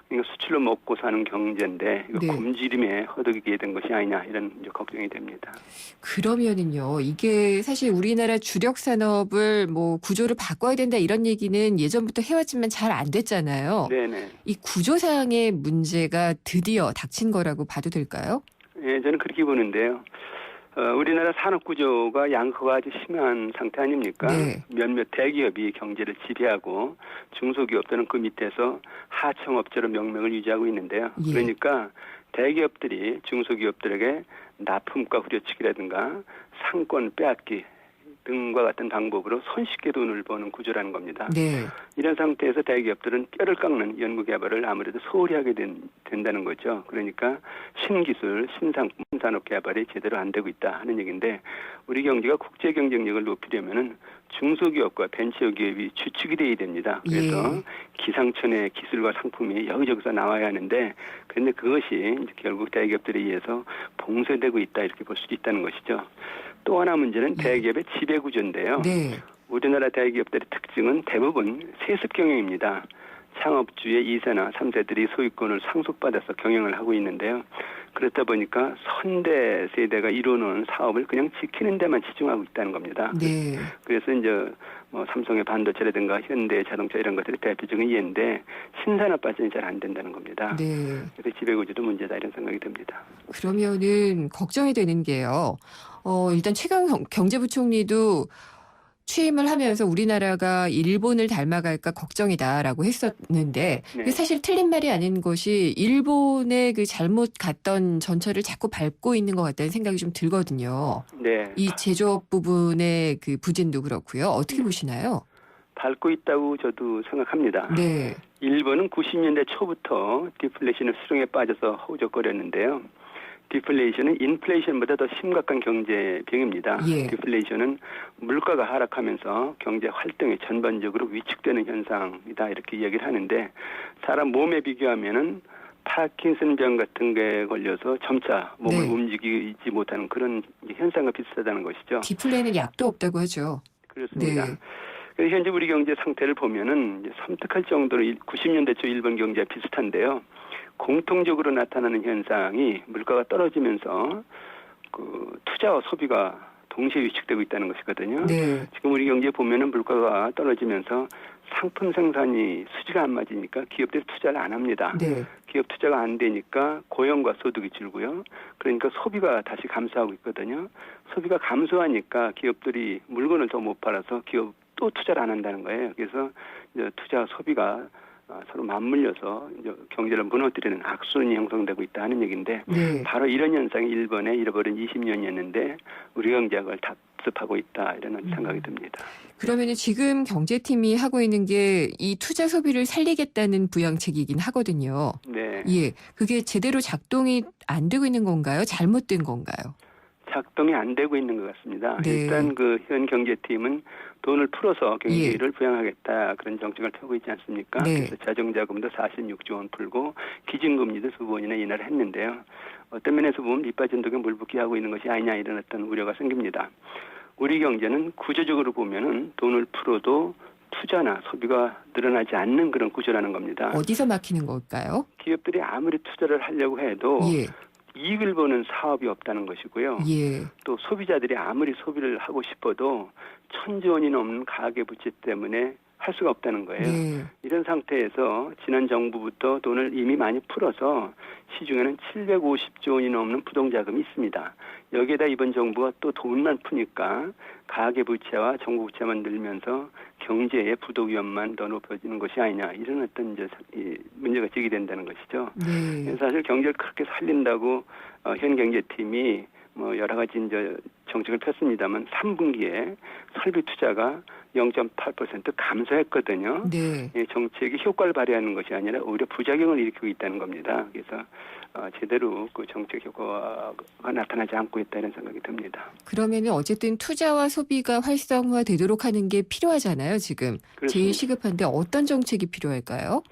Speaker 15: 그러니까 수출로 먹고 사는 경제인데 이거
Speaker 9: 네.
Speaker 15: 굶주림에 허덕이게 된 것이 아니냐 이런 이제 걱정이 됩니다.
Speaker 9: 그러면은요, 이게 사실 우리나라 주력 산업을 구조를 바꿔야 된다 이런 얘기는 예전부터 해왔지만 잘 안 됐잖아요.
Speaker 15: 네네.
Speaker 9: 이 구조상의 문제가 드디어 닥친 거라고 봐도 될까요?
Speaker 15: 예, 저는 그렇게 보는데요. 우리나라 산업 구조가 양극화가 아주 심한 상태 아닙니까?
Speaker 9: 네.
Speaker 15: 몇몇 대기업이 경제를 지배하고 중소기업들은 그 밑에서 하청업체로 명명을 유지하고 있는데요.
Speaker 9: 예.
Speaker 15: 그러니까 대기업들이 중소기업들에게 납품가 후려치기라든가 상권 빼앗기 등과 같은 방법으로 손쉽게 돈을 버는 구조라는 겁니다.
Speaker 9: 네.
Speaker 15: 이런 상태에서 대기업들은 뼈를 깎는 연구개발을 아무래도 소홀히 하게 된다는 거죠. 그러니까 신기술, 신상품, 산업 개발이 제대로 안 되고 있다 하는 얘기인데 우리 경제가 국제 경쟁력을 높이려면은 중소기업과 벤처기업이 주축이 돼야 됩니다. 그래서
Speaker 9: 예.
Speaker 15: 기상천외 기술과 상품이 여기저기서 나와야 하는데 그런데 그것이 이제 결국 대기업들에 의해서 봉쇄되고 있다 이렇게 볼 수도 있다는 것이죠. 또 하나 문제는 대기업의 지배구조인데요.
Speaker 9: 네.
Speaker 15: 우리나라 대기업들의 특징은 대부분 세습 경영입니다. 창업주의 2세나 3세들이 소유권을 상속받아서 경영을 하고 있는데요. 그렇다 보니까 선대 세대가 이루어놓은 사업을 그냥 지키는 데만 집중하고 있다는 겁니다.
Speaker 9: 네.
Speaker 15: 그래서 이제 뭐 삼성의 반도체라든가 현대 자동차 이런 것들이 대표적인 예인데 신산업 발전이 잘 안 된다는 겁니다.
Speaker 9: 네.
Speaker 15: 그래서 지배구조도 문제다 이런 생각이 듭니다.
Speaker 9: 그러면은 걱정이 되는 게요. 일단 최강 경제부총리도 취임을 하면서 우리나라가 일본을 닮아갈까 걱정이다라고 했었는데
Speaker 15: 네.
Speaker 9: 사실 틀린 말이 아닌 것이 일본의 그 잘못 갔던 전철을 자꾸 밟고 있는 것 같다는 생각이 좀 들거든요.
Speaker 15: 네.
Speaker 9: 이 제조업 부분의 그 부진도 그렇고요. 어떻게 보시나요?
Speaker 15: 밟고 있다고 저도 생각합니다.
Speaker 9: 네.
Speaker 15: 일본은 90년대 초부터 디플레이션의 수렁에 빠져서 허우적거렸는데요. 디플레이션은 인플레이션보다 더 심각한 경제병입니다.
Speaker 9: 예.
Speaker 15: 디플레이션은 물가가 하락하면서 경제 활동이 전반적으로 위축되는 현상이다 이렇게 이야기를 하는데 사람 몸에 비교하면은 파킨슨병 같은 게 걸려서 점차 몸을
Speaker 9: 네.
Speaker 15: 움직이지 못하는 그런 현상과 비슷하다는 것이죠.
Speaker 9: 디플레는 약도 없다고 하죠.
Speaker 15: 그렇습니다.
Speaker 9: 네.
Speaker 15: 그래서 현재 우리 경제 상태를 보면은 이제 섬뜩할 정도로 90년대 초 일본 경제와 비슷한데요. 공통적으로 나타나는 현상이 물가가 떨어지면서 그 투자와 소비가 동시에 위축되고 있다는 것이거든요.
Speaker 9: 네.
Speaker 15: 지금 우리 경제 보면은 물가가 떨어지면서 상품 생산이 수지가 안 맞으니까 기업들이 투자를 안 합니다.
Speaker 9: 네.
Speaker 15: 기업 투자가 안 되니까 고용과 소득이 줄고요. 그러니까 소비가 다시 감소하고 있거든요. 소비가 감소하니까 기업들이 물건을 더 못 팔아서 기업 또 투자를 안 한다는 거예요. 그래서 이제 투자와 소비가 서로 맞물려서 이제 경제를 무너뜨리는 악순환이 형성되고 있다 하는 얘기인데
Speaker 9: 네.
Speaker 15: 바로 이런 현상이 일본의 잃어버린 20년이었는데 우리 경제가 그걸 답습하고 있다 이런 생각이 듭니다.
Speaker 9: 그러면은 지금 경제팀이 하고 있는 게 이 투자 소비를 살리겠다는 부양책이긴 하거든요.
Speaker 15: 네.
Speaker 9: 예. 그게 제대로 작동이 안 되고 있는 건가요? 잘못된 건가요?
Speaker 15: 작동이 안 되고 있는 것 같습니다.
Speaker 9: 네.
Speaker 15: 일단 그 현 경제팀은 돈을 풀어서 경기를 부양하겠다 그런 정책을 펴고 있지 않습니까?
Speaker 9: 네.
Speaker 15: 그래서 자정자금도 46조 원 풀고 기준금리도 2번이나 인하를 했는데요. 어떤 면에서 보면 밑빠진 독에 물 붓기 하고 있는 것이 아니냐 이런 어떤 우려가 생깁니다. 우리 경제는 구조적으로 보면은 돈을 풀어도 투자나 소비가 늘어나지 않는 그런 구조라는 겁니다.
Speaker 9: 어디서 막히는 걸까요?
Speaker 15: 기업들이 아무리 투자를 하려고 해도
Speaker 9: 예.
Speaker 15: 이익을 보는 사업이 없다는 것이고요.
Speaker 9: 예.
Speaker 15: 또 소비자들이 아무리 소비를 하고 싶어도 1,000조 원이 넘는 가계부채 때문에 할 수가 없다는 거예요.
Speaker 9: 네.
Speaker 15: 이런 상태에서 지난 정부부터 돈을 이미 많이 풀어서 시중에는 750조 원이 넘는 부동자금이 있습니다. 여기에다 이번 정부가 또 돈만 푸니까 가계부채와 정부부채만 늘면서 경제의 부도 위험만 더 높아지는 것이 아니냐 이런 어떤 이제 문제가 제기된다는 것이죠.
Speaker 9: 네.
Speaker 15: 사실 경제를 그렇게 살린다고 현 경제팀이 뭐 여러 가지 이제 정책을 폈습니다만 3분기에 설비 투자가 0.8% 감소했거든요.
Speaker 9: 네.
Speaker 15: 이 정책이 효과를 발휘하는 것이 아니라 오히려 부작용을 일으키고 있다는 겁니다. 그래서 제대로 그 정책 효과가 나타나지 않고 있다 이런 생각이 듭니다.
Speaker 9: 그러면은 어쨌든 투자와 소비가 활성화되도록 하는 게 필요하잖아요, 지금.
Speaker 15: 그렇습니다.
Speaker 9: 제일 시급한데 어떤 정책이 필요할까요?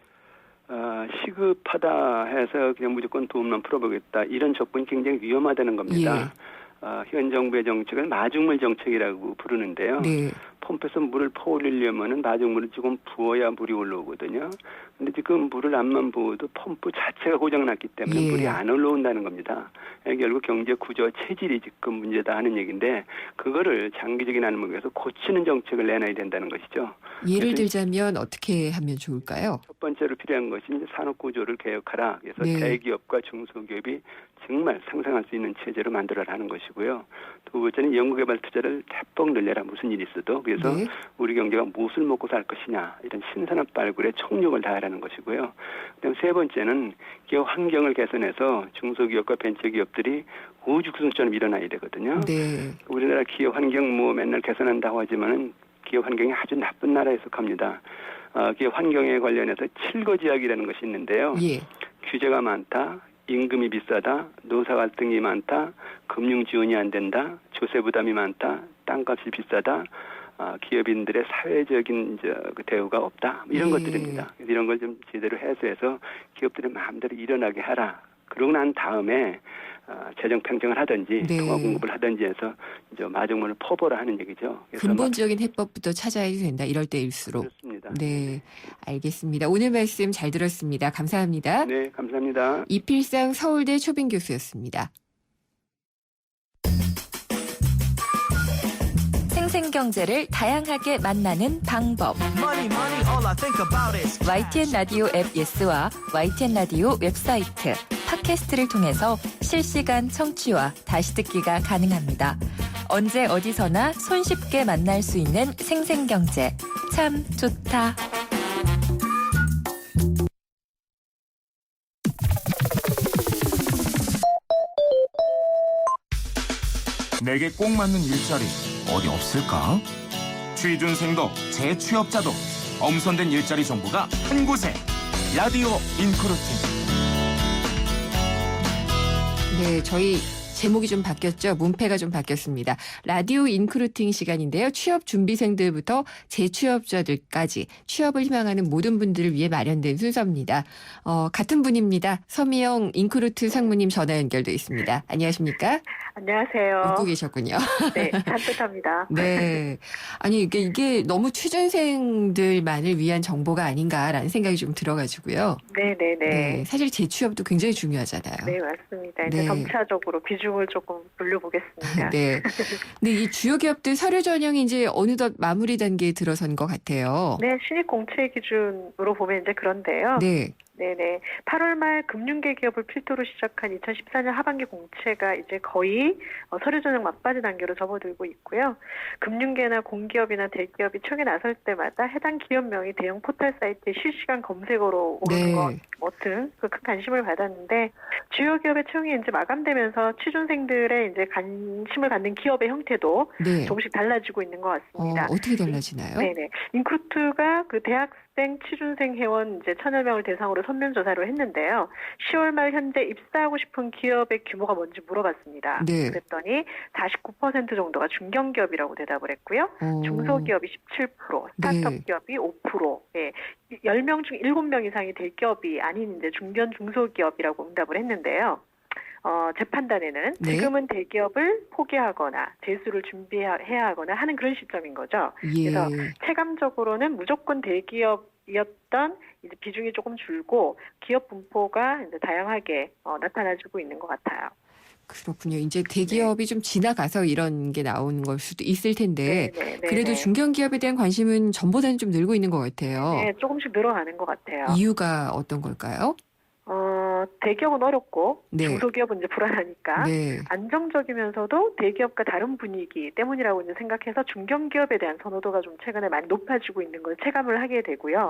Speaker 15: 시급하다 해서 그냥 무조건 돈만 풀어보겠다 이런 접근이 굉장히 위험하다는 겁니다. 현 정부의 정책은 마중물 정책이라고 부르는데요.
Speaker 9: 네.
Speaker 15: 펌프에서 물을 퍼올리려면은 마중물을 조금 부어야 물이 올라오거든요. 근데 지금 물을 앞만 부어도 펌프 자체가 고장났기 때문에
Speaker 9: 예.
Speaker 15: 물이 안 올라온다는 겁니다. 결국 경제 구조 체질이 지금 문제다 하는 얘기인데 그거를 장기적인 안목에서 고치는 정책을 내놔야 된다는 것이죠.
Speaker 9: 예를 들자면 어떻게 하면 좋을까요?
Speaker 15: 첫 번째로 필요한 것이 이제 산업 구조를 개혁하라. 그래서
Speaker 9: 네.
Speaker 15: 대기업과 중소기업이 정말 상생할 수 있는 체제로 만들어라 하는 것이고요. 두 번째는 연구개발 투자를 대폭 늘려라. 무슨 일이 있어도. 그래서
Speaker 9: 네.
Speaker 15: 우리 경제가 무엇을 먹고 살 것이냐. 이런 신산업 발굴에 총력을 다하라는 것이고요. 그다음 세 번째는 기업 환경을 개선해서 중소기업과 벤처기업들이 우주구성처럼 일어나야 되거든요.
Speaker 9: 네.
Speaker 15: 우리나라 기업 환경 뭐 맨날 개선한다고 하지만은 기업 환경이 아주 나쁜 나라에 속합니다. 기업 환경에 관련해서 7거지약이라는 것이 있는데요.
Speaker 9: 예.
Speaker 15: 규제가 많다, 임금이 비싸다, 노사 갈등이 많다, 금융 지원이 안 된다, 조세 부담이 많다, 땅값이 비싸다, 기업인들의 사회적인 그 대우가 없다, 이런 것들입니다. 이런 걸 좀 제대로 해소해서 기업들의 마음대로 일어나게 하라. 그러고 난 다음에 재정 평정을 하든지 통화 공급을 하든지 해서 이제 마중물을 퍼보라 하는 얘기죠. 그래서
Speaker 9: 근본적인 해법부터 찾아야 된다. 이럴 때일수록.
Speaker 15: 그렇습니다.
Speaker 9: 네, 알겠습니다. 오늘 말씀 잘 들었습니다. 감사합니다.
Speaker 15: 네, 감사합니다.
Speaker 9: 이필상 서울대 초빙 교수였습니다.
Speaker 7: 생생경제를 다양하게 만나는 방법. YTN 라디오 앱 예스와 YTN 라디오 웹사이트, 팟캐스트를 통해서 실시간 청취와 다시 듣기가 가능합니다. 언제 어디서나 손쉽게 만날 수 있는 생생경제. 참 좋다.
Speaker 8: 내게 꼭 맞는 일자리 어디 없을까? 취준생도 재취업자도 엄선된 일자리 정보가 한 곳에. 라디오 인크루팅.
Speaker 9: 네, 저희 제목이 좀 바뀌었죠. 문패가 좀 바뀌었습니다. 라디오 인크루팅 시간인데요. 취업 준비생들부터 재취업자들까지 취업을 희망하는 모든 분들을 위해 마련된 순서입니다. 같은 분입니다. 서미영 인크루트 상무님 전화 연결돼 있습니다. 안녕하십니까?
Speaker 16: 안녕하세요.
Speaker 9: 웃고 계셨군요.
Speaker 16: 네, 산뜻합니다.
Speaker 9: 네. 아니, 이게 너무 취준생들만을 위한 정보가 아닌가라는 생각이 좀 들어가지고요.
Speaker 16: 네네네.
Speaker 9: 네, 사실 재취업도 굉장히 중요하잖아요.
Speaker 16: 네, 맞습니다. 이제 점차적으로 비중을 조금 돌려보겠습니다.
Speaker 9: 네. 근데 이 주요 기업들 서류 전형이 이제 어느덧 마무리 단계에 들어선 것 같아요.
Speaker 16: 네, 신입 공채 기준으로 보면 이제 그런데요.
Speaker 9: 네.
Speaker 16: 네네. 8월 말 금융계 기업을 필두로 시작한 2014년 하반기 공채가 이제 거의 서류 전형 막바지 단계로 접어들고 있고요. 금융계나 공기업이나 대기업이 청에 나설 때마다 해당 기업명이 대형 포털 사이트에 실시간 검색어로 오르는 것 같은 큰 관심을 받았는데, 주요 기업의 채용이 이제 마감되면서 취준생들의 이제 관심을 갖는 기업의 형태도 조금씩 달라지고 있는 것 같습니다.
Speaker 9: 어떻게 달라지나요?
Speaker 16: 네네. 인크루트가 그 대학생 취준생 회원 이제 1,000여 명을 대상으로 선면 조사를 했는데요. 10월 말 현재 입사하고 싶은 기업의 규모가 뭔지 물어봤습니다.
Speaker 9: 네.
Speaker 16: 그랬더니 49% 정도가 중견기업이라고 대답을 했고요. 중소기업이 17%, 스타트업 기업이 5%, 예. 10명 중 7명 이상이 대기업이 아닌 이제 중견 중소기업이라고 응답을 했는데요. 제 판단에는 지금은 대기업을 포기하거나 재수를 준비해야 하거나 하는 그런 시점인 거죠. 그래서 체감적으로는 무조건 대기업이었던 이제 비중이 조금 줄고 기업 분포가 이제 다양하게 나타나지고 있는 것 같아요.
Speaker 9: 그렇군요. 이제 대기업이 좀 지나가서 이런 게 나오는 걸 수도 있을 텐데 그래도 중견기업에 대한 관심은 전보다는 좀 늘고 있는 것 같아요.
Speaker 16: 네, 조금씩 늘어나는 것 같아요.
Speaker 9: 이유가 어떤 걸까요?
Speaker 16: 대기업은 어렵고 중소기업은 이제 불안하니까 안정적이면서도 대기업과 다른 분위기 때문이라고 이제 생각해서 중견기업에 대한 선호도가 좀 최근에 많이 높아지고 있는 걸 체감을 하게 되고요.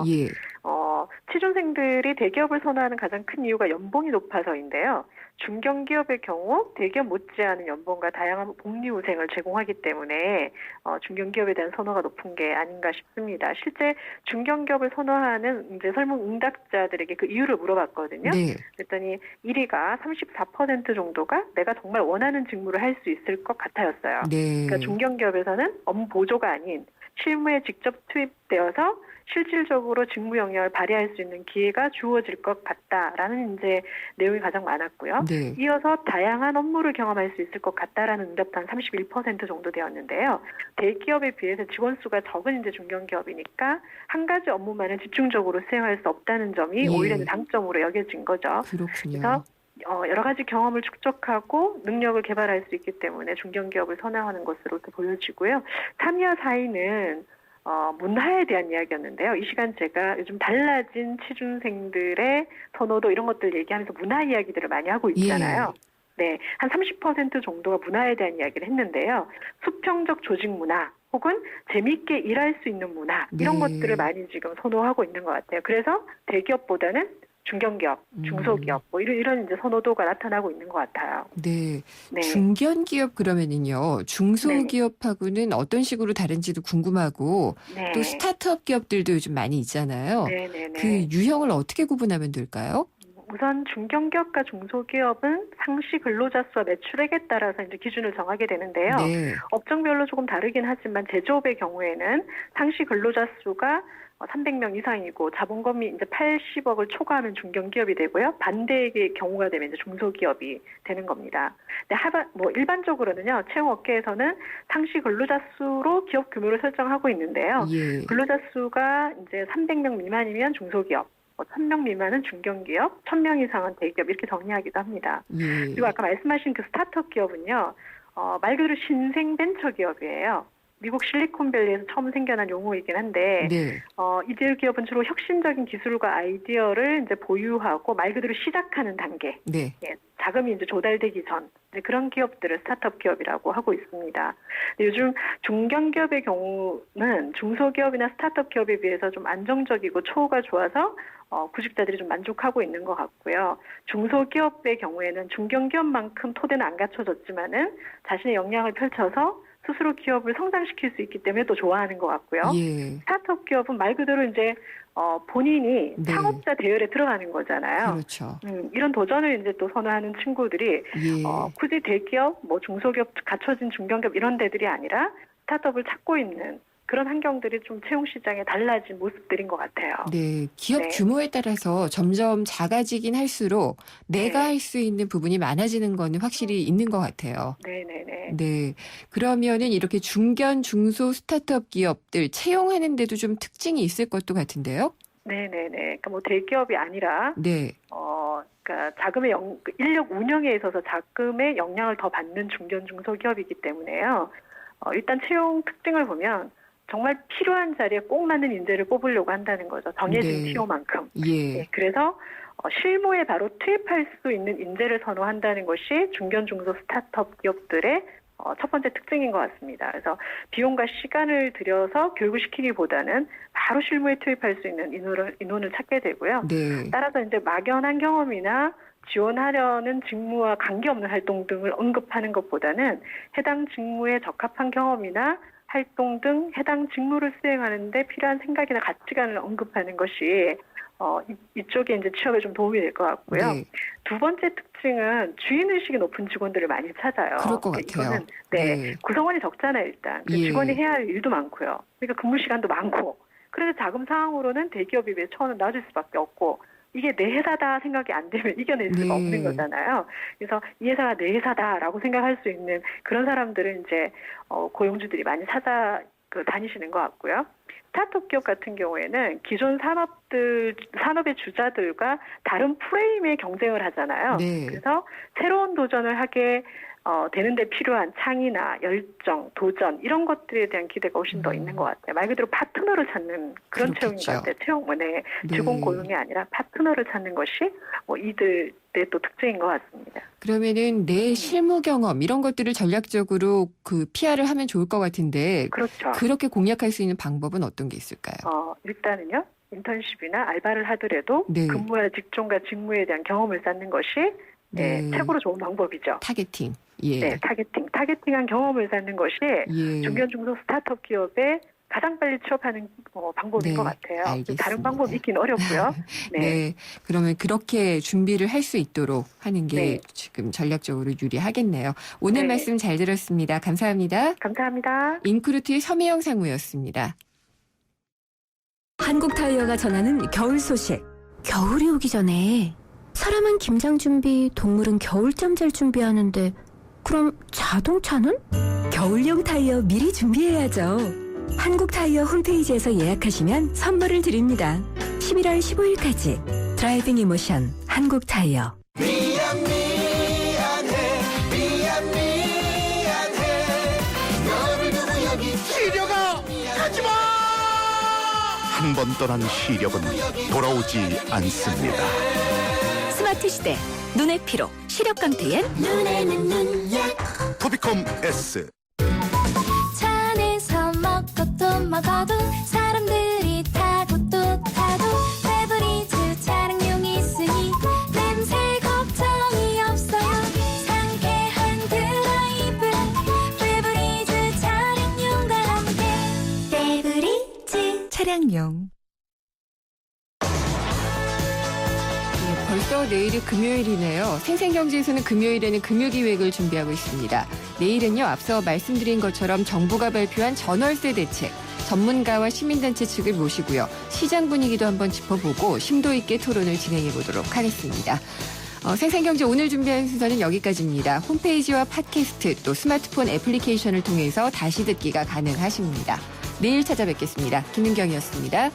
Speaker 16: 취준생들이 대기업을 선호하는 가장 큰 이유가 연봉이 높아서인데요. 중견기업의 경우 대기업 못지않은 연봉과 다양한 복리후생을 제공하기 때문에 중견기업에 대한 선호가 높은 게 아닌가 싶습니다. 실제 중견기업을 선호하는 이제 설문 응답자들에게 그 이유를 물어봤거든요. 그랬더니 1위가 34% 정도가 내가 정말 원하는 직무를 할 수 있을 것 같아였어요. 그러니까 중견기업에서는 업무 보조가 아닌 실무에 직접 투입되어서 실질적으로 직무 영역을 발휘할 수 있는 기회가 주어질 것 같다라는 이제 내용이 가장 많았고요. 이어서 다양한 업무를 경험할 수 있을 것 같다라는 응답도 한 31% 정도 되었는데요. 대기업에 비해서 직원 수가 적은 이제 중견기업이니까 한 가지 업무만을 집중적으로 수행할 수 없다는 점이 오히려 장점으로 여겨진 거죠. 그래서 여러 가지 경험을 축적하고 능력을 개발할 수 있기 때문에 중견기업을 선호하는 것으로 보여지고요. 3위와 4위는 문화에 대한 이야기였는데요. 이 시간 제가 요즘 달라진 취준생들의 선호도 이런 것들 얘기하면서 문화 이야기들을 많이 하고 있잖아요. 네, 한 30% 정도가 문화에 대한 이야기를 했는데요. 수평적 조직 문화 혹은 재미있게 일할 수 있는 문화 이런 것들을 많이 지금 선호하고 있는 것 같아요. 그래서 대기업보다는 중견기업, 중소기업 뭐 이런 이제 선호도가 나타나고 있는 것 같아요.
Speaker 9: 네. 중견기업 그러면은요. 중소기업하고는 어떤 식으로 다른지도 궁금하고 또 스타트업 기업들도 요즘 많이 있잖아요. 그 유형을 어떻게 구분하면 될까요?
Speaker 16: 우선 중견기업과 중소기업은 상시 근로자 수와 매출액에 따라서 이제 기준을 정하게 되는데요.
Speaker 9: 네.
Speaker 16: 업종별로 조금 다르긴 하지만 제조업의 경우에는 상시 근로자 수가 300명 이상이고 자본금이 이제 80억을 초과하는 중견기업이 되고요. 반대의 경우가 되면 이제 중소기업이 되는 겁니다. 근데 일반적으로는요, 채용업계에서는 상시 근로자 수로 기업 규모를 설정하고 있는데요.
Speaker 9: 예.
Speaker 16: 근로자 수가 이제 300명 미만이면 중소기업, 1000명 미만은 중견기업, 1000명 이상은 대기업 이렇게 정리하기도 합니다.
Speaker 9: 예.
Speaker 16: 그리고 아까 말씀하신 그 스타트업 기업은요, 말 그대로 신생 벤처 기업이에요. 미국 실리콘밸리에서 처음 생겨난 용어이긴 한데,
Speaker 9: 네.
Speaker 16: 이들 기업은 주로 혁신적인 기술과 아이디어를 이제 보유하고 말 그대로 시작하는 단계,
Speaker 9: 네.
Speaker 16: 예, 자금이 이제 조달되기 전 이제 그런 기업들을 스타트업 기업이라고 하고 있습니다. 요즘 중견기업의 경우는 중소기업이나 스타트업 기업에 비해서 좀 안정적이고 처우가 좋아서 구직자들이 좀 만족하고 있는 것 같고요. 중소기업의 경우에는 중견기업만큼 토대는 안 갖춰졌지만은 자신의 역량을 펼쳐서 스스로 기업을 성장시킬 수 있기 때문에 또 좋아하는 것 같고요.
Speaker 9: 예.
Speaker 16: 스타트업 기업은 말 그대로 이제 본인이
Speaker 9: 네.
Speaker 16: 창업자 대열에 들어가는 거잖아요.
Speaker 9: 그렇죠.
Speaker 16: 이런 도전을 이제 또 선호하는 친구들이
Speaker 9: 예.
Speaker 16: 굳이 대기업, 중소기업, 갖춰진 중견기업 이런 데들이 아니라 스타트업을 찾고 있는 그런 환경들이 좀 채용 시장에 달라진 모습들인 것 같아요.
Speaker 9: 네, 기업
Speaker 16: 네.
Speaker 9: 규모에 따라서 점점 작아지긴 할수록 내가 할 수 있는 부분이 많아지는 거는 확실히 있는 것 같아요.
Speaker 16: 네네네.
Speaker 9: 네, 그러면은 이렇게 중견, 중소 스타트업 기업들 채용하는데도 좀 특징이 있을 것도 같은데요?
Speaker 16: 네네네. 그러니까 대기업이 아니라
Speaker 9: 네,
Speaker 16: 그러니까 자금의 인력 운영에 있어서 자금의 역량을 더 받는 중견, 중소기업이기 때문에요. 일단 채용 특징을 보면 정말 필요한 자리에 꼭 맞는 인재를 뽑으려고 한다는 거죠. 정해진
Speaker 9: 네.
Speaker 16: 티오만큼.
Speaker 9: 예,
Speaker 16: 네, 그래서 실무에 바로 투입할 수 있는 인재를 선호한다는 것이 중견, 중소 스타트업 기업들의 첫 번째 특징인 것 같습니다. 그래서 비용과 시간을 들여서 교육을 시키기보다는 바로 실무에 투입할 수 있는 인원을 찾게 되고요.
Speaker 9: 네,
Speaker 16: 따라서 이제 막연한 경험이나 지원하려는 직무와 관계없는 활동 등을 언급하는 것보다는 해당 직무에 적합한 경험이나 활동 등 해당 직무를 수행하는 데 필요한 생각이나 가치관을 언급하는 것이 이쪽에 이제 취업에 좀 도움이 될 것 같고요.
Speaker 9: 네.
Speaker 16: 두 번째 특징은 주인의식이 높은 직원들을 많이 찾아요.
Speaker 9: 그럴 것 같아요.
Speaker 16: 이거는 네, 구성원이 적잖아요, 일단.
Speaker 9: 예.
Speaker 16: 직원이 해야 할 일도 많고요. 그러니까 근무 시간도 많고. 그래서 자금 상황으로는 대기업에 비해 처우는 낮을 수밖에 없고, 이게 내 회사다 생각이 안 되면 이겨낼 수가
Speaker 9: 네.
Speaker 16: 없는 거잖아요. 그래서 이 회사가 내 회사다라고 생각할 수 있는 그런 사람들은 이제 고용주들이 많이 다니시는 것 같고요. 스타트업 기업 같은 경우에는 기존 산업의 주자들과 다른 프레임의 경쟁을 하잖아요.
Speaker 9: 네.
Speaker 16: 그래서 새로운 도전을 하게 되는데 필요한 창의나 열정, 도전 이런 것들에 대한 기대가 훨씬 더 있는 것 같아요. 말 그대로 파트너를 찾는 그런 채용인 것 같아요. 채용문에 직원 고용이 아니라 파트너를 찾는 것이 이들의 또 특징인 것 같습니다.
Speaker 9: 그러면은 내 실무 경험 이런 것들을 전략적으로 그 PR을 하면 좋을 것 같은데,
Speaker 16: 그렇죠.
Speaker 9: 그렇게 공략할 수 있는 방법은 어떤 게 있을까요?
Speaker 16: 일단은요. 인턴십이나 알바를 하더라도
Speaker 9: 네.
Speaker 16: 근무할 직종과 직무에 대한 경험을 쌓는 것이
Speaker 9: 네.
Speaker 16: 최고로 좋은 방법이죠.
Speaker 9: 타겟팅. 예.
Speaker 16: 네, 타겟팅한 경험을 쌓는 것이
Speaker 9: 예.
Speaker 16: 중견, 중소 스타트업 기업에 가장 빨리 취업하는 방법인
Speaker 9: 네,
Speaker 16: 것 같아요.
Speaker 9: 알겠습니다.
Speaker 16: 다른 방법이 있긴 어렵고요. 네.
Speaker 9: 네. 그러면 그렇게 준비를 할 수 있도록 하는 게
Speaker 16: 네.
Speaker 9: 지금 전략적으로 유리하겠네요. 오늘
Speaker 16: 네.
Speaker 9: 말씀 잘 들었습니다. 감사합니다.
Speaker 16: 감사합니다.
Speaker 9: 인크루트의 서미영 상무였습니다.
Speaker 4: 한국 타이어가 전하는 겨울 소식. 겨울이 오기 전에 사람은 김장 준비, 동물은 겨울잠 잘 준비하는데 그럼 자동차는? 겨울용 타이어 미리 준비해야죠. 한국 타이어 홈페이지에서 예약하시면 선물을 드립니다. 11월 15일까지 드라이빙 이모션 한국 타이어.
Speaker 3: 너를 두고 여기 시려가 가지마.
Speaker 17: 한 번 떠난 시력은 돌아오지 않습니다.
Speaker 4: 스마트 시대 눈의 피로 시력 강퇴엔
Speaker 3: 눈에는 눈약
Speaker 17: 토비콤 S.
Speaker 11: 차 안에서 먹고 또 먹어도 사람들이 타고 또 타도 페브리즈 차량용이 있으니 냄새 걱정이 없어요. 상쾌한 드라이브 페브리즈 차량용과 함께 페브리즈
Speaker 4: 차량용.
Speaker 9: 벌써 먼저 내일이 금요일이네요. 생생경제에서는 금요일에는 금요기획을 준비하고 있습니다. 내일은요, 앞서 말씀드린 것처럼 정부가 발표한 전월세 대책, 전문가와 시민단체 측을 모시고요. 시장 분위기도 한번 짚어보고 심도 있게 토론을 진행해 보도록 하겠습니다. 생생경제 오늘 준비한 순서는 여기까지입니다. 홈페이지와 팟캐스트 또 스마트폰 애플리케이션을 통해서 다시 듣기가 가능하십니다. 내일 찾아뵙겠습니다. 김윤경이었습니다.